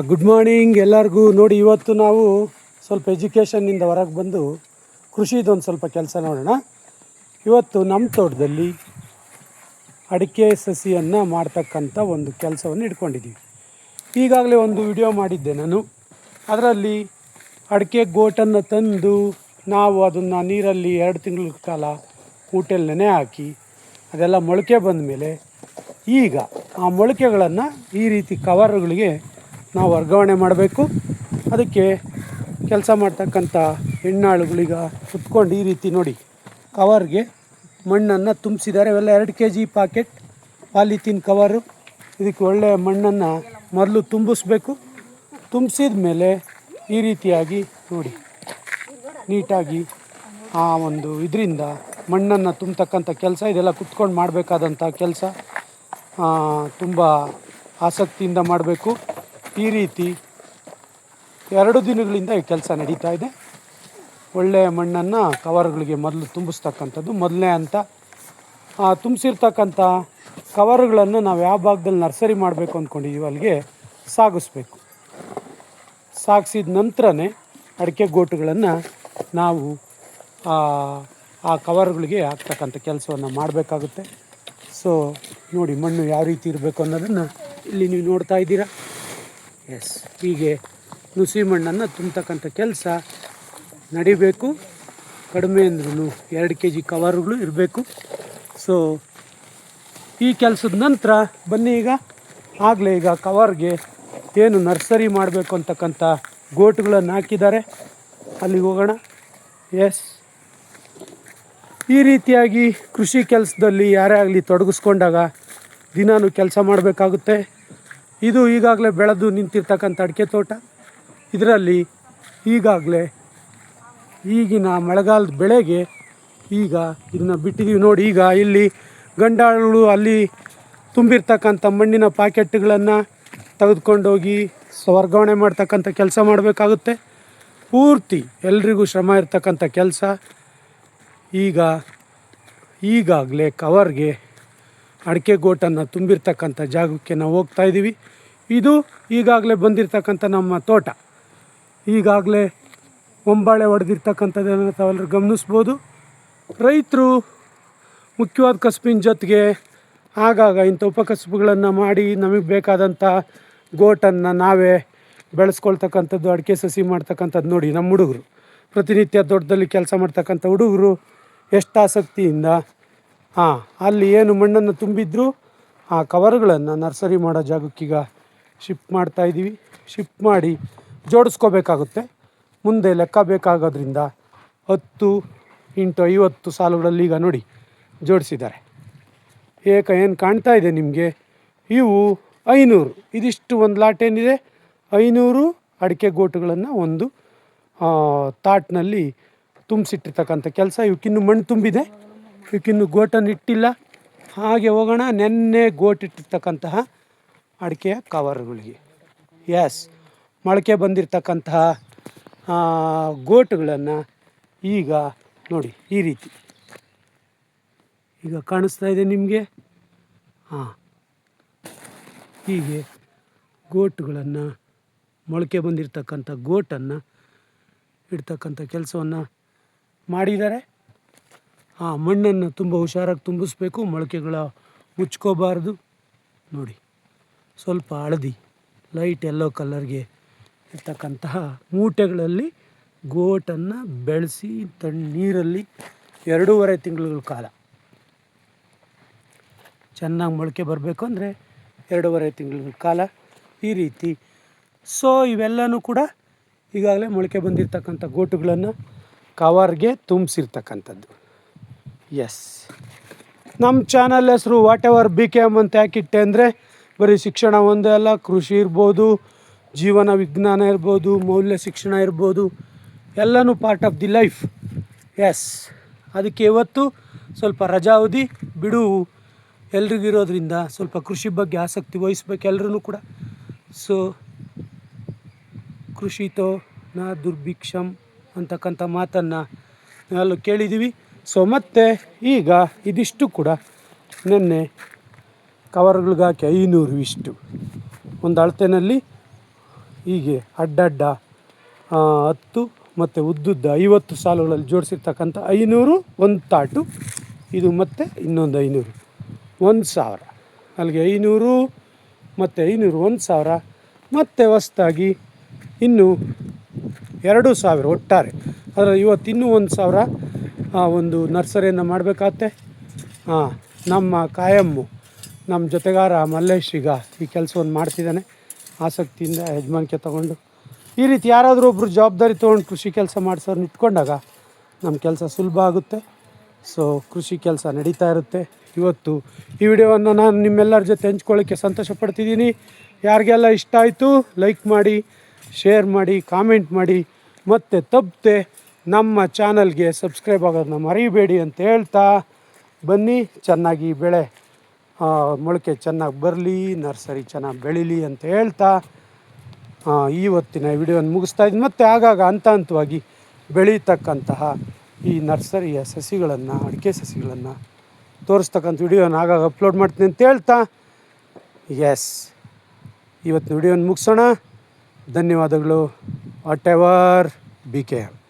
Good morning ಎಲ್ಲರಿಗೂ. ನೋಡಿ, ಇವತ್ತು ನಾವು ಸ್ವಲ್ಪ ಎಜುಕೇಷನ್ನಿಂದ ಹೊರಗೆ ಬಂದು ಕೃಷಿದೊಂದು ಸ್ವಲ್ಪ ಕೆಲಸ ನೋಡೋಣ. ಇವತ್ತು ನಮ್ಮ ತೋಟದಲ್ಲಿ ಅಡಿಕೆ ಸಸಿಯನ್ನು ಮಾಡ್ತಕ್ಕಂಥ ಒಂದು ಕೆಲಸವನ್ನು ಇಟ್ಕೊಂಡಿದ್ದೀವಿ. ಈಗಾಗಲೇ ಒಂದು ವಿಡಿಯೋ ಮಾಡಿದ್ದೆ ನಾನು. ಅದರಲ್ಲಿ ಅಡಿಕೆ ಗೋಟನ್ನು ತಂದು ನಾವು ಅದನ್ನು ನೀರಲ್ಲಿ 2 ತಿಂಗಳ ಕಾಲ ಊಟಲ್ಲಿ ನೆನೆ ಹಾಕಿ ಅದೆಲ್ಲ ಮೊಳಕೆ ಬಂದ ಮೇಲೆ ಈಗ ಆ ಮೊಳಕೆಗಳನ್ನು ಈ ರೀತಿ ಕವರ್ಗಳಿಗೆ ನಾವು ವರ್ಗಾವಣೆ ಮಾಡಬೇಕು. ಅದಕ್ಕೆ ಕೆಲಸ ಮಾಡ್ತಕ್ಕಂಥ ಹೆಣ್ಣಾಳುಗಳೀಗ ಕುತ್ಕೊಂಡು ಈ ರೀತಿ ನೋಡಿ ಕವರ್ಗೆ ಮಣ್ಣನ್ನು ತುಂಬಿಸಿದ್ದಾರೆ. ಇವೆಲ್ಲ 2 kg ಪಾಕೆಟ್ ಪಾಲಿಥೀನ್ ಕವರು. ಇದಕ್ಕೆ ಒಳ್ಳೆಯ ಮಣ್ಣನ್ನು ಮೊದಲು ತುಂಬಿಸ್ಬೇಕು. ತುಂಬಿಸಿದ ಮೇಲೆ ಈ ರೀತಿಯಾಗಿ ನೋಡಿ ನೀಟಾಗಿ ಆ ಒಂದು ಇದರಿಂದ ಮಣ್ಣನ್ನು ತುಂಬತಕ್ಕಂಥ ಕೆಲಸ ಇದೆಲ್ಲ ಕುತ್ಕೊಂಡು ಮಾಡಬೇಕಾದಂಥ ಕೆಲಸ. ತುಂಬ ಆಸಕ್ತಿಯಿಂದ ಮಾಡಬೇಕು. ಈ ರೀತಿ 2 ದಿನಗಳಿಂದ ಈ ಕೆಲಸ ನಡೀತಾ ಇದೆ. ಒಳ್ಳೆಯ ಮಣ್ಣನ್ನು ಕವರ್ಗಳಿಗೆ ಮೊದಲು ತುಂಬಿಸ್ತಕ್ಕಂಥದ್ದು ಮೊದಲನೇ ಹಂತ. ತುಂಬಿಸಿರ್ತಕ್ಕಂಥ ಕವರ್ಗಳನ್ನು ನಾವು ಯಾವ ಭಾಗದಲ್ಲಿ ನರ್ಸರಿ ಮಾಡಬೇಕು ಅಂದ್ಕೊಂಡಿದ್ದೀವಿ ಅಲ್ಲಿಗೆ ಸಾಗಿಸ್ಬೇಕು. ಸಾಗಿಸಿದ ನಂತರನೇ ಅಡಿಕೆ ಗೋಟುಗಳನ್ನು ನಾವು ಆ ಕವರ್ಗಳಿಗೆ ಹಾಕ್ತಕ್ಕಂಥ ಕೆಲಸವನ್ನು ಮಾಡಬೇಕಾಗುತ್ತೆ. ಸೊ ನೋಡಿ ಮಣ್ಣು ಯಾವ ರೀತಿ ಇರಬೇಕು ಅನ್ನೋದನ್ನು ಇಲ್ಲಿ ನೀವು ನೋಡ್ತಾ ಇದ್ದೀರಾ. ಎಸ್, ಹೀಗೆ ನುಸಿ ಮಣ್ಣನ್ನು ತುಂಬತಕ್ಕಂಥ ಕೆಲಸ ನಡಿಬೇಕು. ಕಡಿಮೆ ಅಂದ್ರೂ 2 kg ಕವರ್ಗಳು ಇರಬೇಕು. ಸೊ ಈ ಕೆಲಸದ ನಂತರ ಬನ್ನಿ ಈಗ ಕವರ್ಗೆ ಏನು ನರ್ಸರಿ ಮಾಡಬೇಕು ಅಂತಕ್ಕಂಥ ಗೋಟುಗಳನ್ನು ಹಾಕಿದ್ದಾರೆ, ಅಲ್ಲಿಗೆ ಹೋಗೋಣ. ಎಸ್, ಈ ರೀತಿಯಾಗಿ ಕೃಷಿ ಕೆಲಸದಲ್ಲಿ ಯಾರೇ ಆಗಲಿ ತೊಡಗಿಸ್ಕೊಂಡಾಗ ದಿನಾನು ಕೆಲಸ ಮಾಡಬೇಕಾಗುತ್ತೆ. ಇದು ಈಗಾಗಲೇ ಬೆಳೆದು ನಿಂತಿರ್ತಕ್ಕಂಥ ಅಡಿಕೆ ತೋಟ. ಇದರಲ್ಲಿ ಈಗಾಗಲೇ ಈಗಿನ ಮಳೆಗಾಲದ ಬೆಳೆಗೆ ಈಗ ಇದನ್ನು ಬಿಟ್ಟಿದ್ದೀವಿ. ನೋಡಿ, ಈಗ ಇಲ್ಲಿ ಗಂಡಾಳು ಅಲ್ಲಿ ತುಂಬಿರ್ತಕ್ಕಂಥ ಮಣ್ಣಿನ ಪಾಕೆಟ್ಗಳನ್ನು ತೆಗೆದುಕೊಂಡೋಗಿ ವರ್ಗಾವಣೆ ಮಾಡ್ತಕ್ಕಂಥ ಕೆಲಸ ಮಾಡಬೇಕಾಗುತ್ತೆ. ಪೂರ್ತಿ ಎಲ್ರಿಗೂ ಶ್ರಮ ಇರ್ತಕ್ಕಂಥ ಕೆಲಸ. ಈಗಾಗಲೇ ಕವರ್ಗೆ ಅಡಿಕೆ ಗೋಟನ್ನು ತುಂಬಿರ್ತಕ್ಕಂಥ ಜಾಗಕ್ಕೆ ನಾವು ಹೋಗ್ತಾಯಿದ್ದೀವಿ. ಇದು ಈಗಾಗಲೇ ಬಂದಿರತಕ್ಕಂಥ ನಮ್ಮ ತೋಟ. ಈಗಾಗಲೇ ಒಂಬಾಳೆ ಹೊಡೆದಿರ್ತಕ್ಕಂಥದ್ದನ್ನು ತಾವೆಲ್ಲರೂ ಗಮನಿಸ್ಬೋದು. ರೈತರು ಮುಖ್ಯವಾದ ಕಸುಬಿನ ಜೊತೆಗೆ ಆಗಾಗ ಇಂಥ ಉಪಕಸುಬುಗಳನ್ನು ಮಾಡಿ ನಮಗೆ ಬೇಕಾದಂಥ ಗೋಟನ್ನು ನಾವೇ ಬೆಳೆಸ್ಕೊಳ್ತಕ್ಕಂಥದ್ದು, ಅಡಿಕೆ ಸಸಿ ಮಾಡ್ತಕ್ಕಂಥದ್ದು. ನೋಡಿ, ನಮ್ಮ ಹುಡುಗರು ಪ್ರತಿನಿತ್ಯ ತೋಟದಲ್ಲಿ ಕೆಲಸ ಮಾಡ್ತಕ್ಕಂಥ ಹುಡುಗರು ಎಷ್ಟು ಆಸಕ್ತಿಯಿಂದ ಅಲ್ಲಿ ಏನು ಮಣ್ಣನ್ನು ತುಂಬಿದ್ರು ಆ ಕವರ್ಗಳನ್ನು ನರ್ಸರಿ ಮಾಡೋ ಜಾಗಕ್ಕೀಗ ಶಿಫ್ಟ್ ಮಾಡ್ತಾಯಿದ್ದೀವಿ. ಶಿಫ್ಟ್ ಮಾಡಿ ಜೋಡಿಸ್ಕೋಬೇಕಾಗುತ್ತೆ. ಮುಂದೆ ಲೆಕ್ಕ ಬೇಕಾಗೋದ್ರಿಂದ 10 x 50 ಸಾಲುಗಳಲ್ಲಿ ಈಗ ನೋಡಿ ಜೋಡಿಸಿದ್ದಾರೆ. ಏನು ಕಾಣ್ತಾ ಇದೆ ನಿಮಗೆ? ಇವು 500, ಇದಿಷ್ಟು ಒಂದು ಲಾಟ್ ಏನಿದೆ 500 ಅಡಿಕೆ ಗೋಟುಗಳನ್ನು ಒಂದು ತಾಟ್ನಲ್ಲಿ ತುಂಬಿಸಿಟ್ಟಿರ್ತಕ್ಕಂಥ ಕೆಲಸ. ಇವಕ್ಕಿನ್ನು ಮಣ್ಣು ತುಂಬಿದೆ, ಇವಕ್ಕಿನ್ನು ಗೋಟನ್ನು ಇಟ್ಟಿಲ್ಲ. ಹಾಗೆ ಹೋಗೋಣ ನೆನ್ನೆ ಗೋಟಿಟ್ಟಿರ್ತಕ್ಕಂತಹ ಅಡಿಕೆಯ ಕವರ್ಗಳಿಗೆ. ಎಸ್, ಮೊಳಕೆ ಬಂದಿರತಕ್ಕಂತಹ ಗೋಟುಗಳನ್ನು ಈಗ ನೋಡಿ ಈ ರೀತಿ ಈಗ ಕಾಣಿಸ್ತಾ ಇದೆ ನಿಮಗೆ. ಹೀಗೆ ಗೋಟುಗಳನ್ನು ಮೊಳಕೆ ಬಂದಿರತಕ್ಕಂಥ ಗೋಟನ್ನು ಇಡ್ತಕ್ಕಂಥ ಕೆಲಸವನ್ನು ಮಾಡಿದ್ದಾರೆ. ಮಣ್ಣನ್ನು ತುಂಬ ಹುಷಾರಾಗಿ ತುಂಬಿಸ್ಬೇಕು, ಮೊಳಕೆಗಳ ಮುಚ್ಕೋಬಾರ್ದು. ನೋಡಿ, ಸ್ವಲ್ಪ ಹಳದಿ ಲೈಟ್ ಯೆಲ್ಲೋ ಕಲರ್ಗೆ ಇರ್ತಕ್ಕಂತಹ ಮೂಟೆಗಳಲ್ಲಿ ಗೋಟನ್ನು ಬೆಳೆಸಿ ನೀರಲ್ಲಿ 2.5 ತಿಂಗಳ ಕಾಲ ಚೆನ್ನಾಗಿ ಮೊಳಕೆ ಬರಬೇಕು ಅಂದರೆ 2.5 ತಿಂಗಳ ಕಾಲ ಈ ರೀತಿ. ಸೊ ಇವೆಲ್ಲನೂ ಕೂಡ ಈಗಾಗಲೇ ಮೊಳಕೆ ಬಂದಿರತಕ್ಕಂಥ ಗೋಟುಗಳನ್ನು ಕವರ್ಗೆ ತುಂಬಿಸಿರ್ತಕ್ಕಂಥದ್ದು. ಎಸ್, ನಮ್ಮ ಚಾನಲ್ ಹೆಸರು ವಾಟೆವರ್ BKM ಅಂತ ಯಾಕಿಟ್ಟೆ ಅಂದರೆ ಬರೀ ಶಿಕ್ಷಣ ಒಂದೇ ಅಲ್ಲ, ಕೃಷಿ ಇರ್ಬೋದು, ಜೀವನ ವಿಜ್ಞಾನ ಇರ್ಬೋದು, ಮೌಲ್ಯ ಶಿಕ್ಷಣ ಇರ್ಬೋದು, ಎಲ್ಲನೂ part of the life. Yes, ಅದಕ್ಕೆ ಇವತ್ತು ಸ್ವಲ್ಪ ರಜಾವಧಿ ಬಿಡುವು ಎಲ್ರಿಗಿರೋದ್ರಿಂದ ಸ್ವಲ್ಪ ಕೃಷಿ ಬಗ್ಗೆ ಆಸಕ್ತಿ ವಹಿಸ್ಬೇಕು ಎಲ್ಲರೂ ಕೂಡ. ಸೊ ಕೃಷಿತೋ ನ ದುರ್ಭಿಕ್ಷಂ ಅಂತಕ್ಕಂಥ ಮಾತನ್ನು ನಾವೆಲ್ಲ ಕೇಳಿದ್ದೀವಿ. ಸೊ ಮತ್ತು ಈಗ ಇದಿಷ್ಟು ಕೂಡ ನೆನ್ನೆ ಕವರ್ಗಳಿಗಾಕಿ 500 ಇಷ್ಟು ಒಂದು ಅಳತೆನಲ್ಲಿ ಹೀಗೆ ಅಡ್ಡಡ್ಡ 10 ಮತ್ತು ಉದ್ದುದ್ದ 50 ಸಾಲುಗಳಲ್ಲಿ ಜೋಡಿಸಿರ್ತಕ್ಕಂಥ 500 ಒಂದು ತಾಟು, ಇದು ಮತ್ತು ಇನ್ನೊಂದು 500 1000, ಅಲ್ಲಿಗೆ 500 ಮತ್ತು 500 1000, ಮತ್ತು ಹೊಸ್ದಾಗಿ ಇನ್ನೂ 2000 ಒಟ್ಟಾರೆ. ಅದರ ಇವತ್ತು ಇನ್ನೂ 1000 ಒಂದು ನರ್ಸರಿಯನ್ನು ಮಾಡಬೇಕಾಗತ್ತೆ. ನಮ್ಮ ಕಾಯಮ್ಮು ನಮ್ಮ ಜೊತೆಗಾರ ಮಲ್ಲೇಶ್ ಈಗ ಈ ಕೆಲಸವನ್ನು ಮಾಡ್ತಿದ್ದಾನೆ ಆಸಕ್ತಿಯಿಂದ, ಯಜಮಾನಿಕೆ ತಗೊಂಡು. ಈ ರೀತಿ ಯಾರಾದರೂ ಒಬ್ಬರು ಜವಾಬ್ದಾರಿ ತೊಗೊಂಡು ಕೃಷಿ ಕೆಲಸ ಮಾಡಿಸೋರ್ನ ಇಟ್ಕೊಂಡಾಗ ನಮ್ಮ ಕೆಲಸ ಸುಲಭ ಆಗುತ್ತೆ. ಸೊ ಕೃಷಿ ಕೆಲಸ ನಡೀತಾ ಇರುತ್ತೆ. ಇವತ್ತು ಈ ವಿಡಿಯೋವನ್ನು ನಾನು ನಿಮ್ಮೆಲ್ಲರ ಜೊತೆ ಹಂಚ್ಕೊಳ್ಳೋಕ್ಕೆ ಸಂತೋಷ ಪಡ್ತಿದ್ದೀನಿ. ಯಾರಿಗೆಲ್ಲ ಇಷ್ಟ ಆಯಿತು ಲೈಕ್ ಮಾಡಿ, ಶೇರ್ ಮಾಡಿ, ಕಾಮೆಂಟ್ ಮಾಡಿ, ಮತ್ತು ತಪ್ಪದೆ ನಮ್ಮ ಚಾನಲ್ಗೆ ಸಬ್ಸ್ಕ್ರೈಬ್ ಆಗೋದನ್ನ ಮರಿಬೇಡಿ ಅಂತ ಹೇಳ್ತಾ, ಬನ್ನಿ ಚೆನ್ನಾಗಿ ಬೆಳೆ ಮೊಳಕೆ ಚೆನ್ನಾಗಿ ಬರಲಿ, ನರ್ಸರಿ ಚೆನ್ನಾಗಿ ಬೆಳೀಲಿ ಅಂತ ಹೇಳ್ತಾ ಇವತ್ತಿನ ವಿಡಿಯೋನ ಮುಗಿಸ್ತಾ ಇದ್ದೀನಿ. ಮತ್ತು ಆಗಾಗ ಹಂತವಾಗಿ ಬೆಳೀತಕ್ಕಂತಹ ಈ ನರ್ಸರಿಯ ಸಸಿಗಳನ್ನು, ಅಡಿಕೆ ಸಸಿಗಳನ್ನು ತೋರಿಸ್ತಕ್ಕಂಥ ವಿಡಿಯೋನ ಆಗಾಗ ಅಪ್ಲೋಡ್ ಮಾಡ್ತೀನಿ ಅಂತ ಹೇಳ್ತಾ, ಇವತ್ತಿನ ವಿಡಿಯೋನ ಮುಗಿಸೋಣ. ಧನ್ಯವಾದಗಳು. What ever BKM.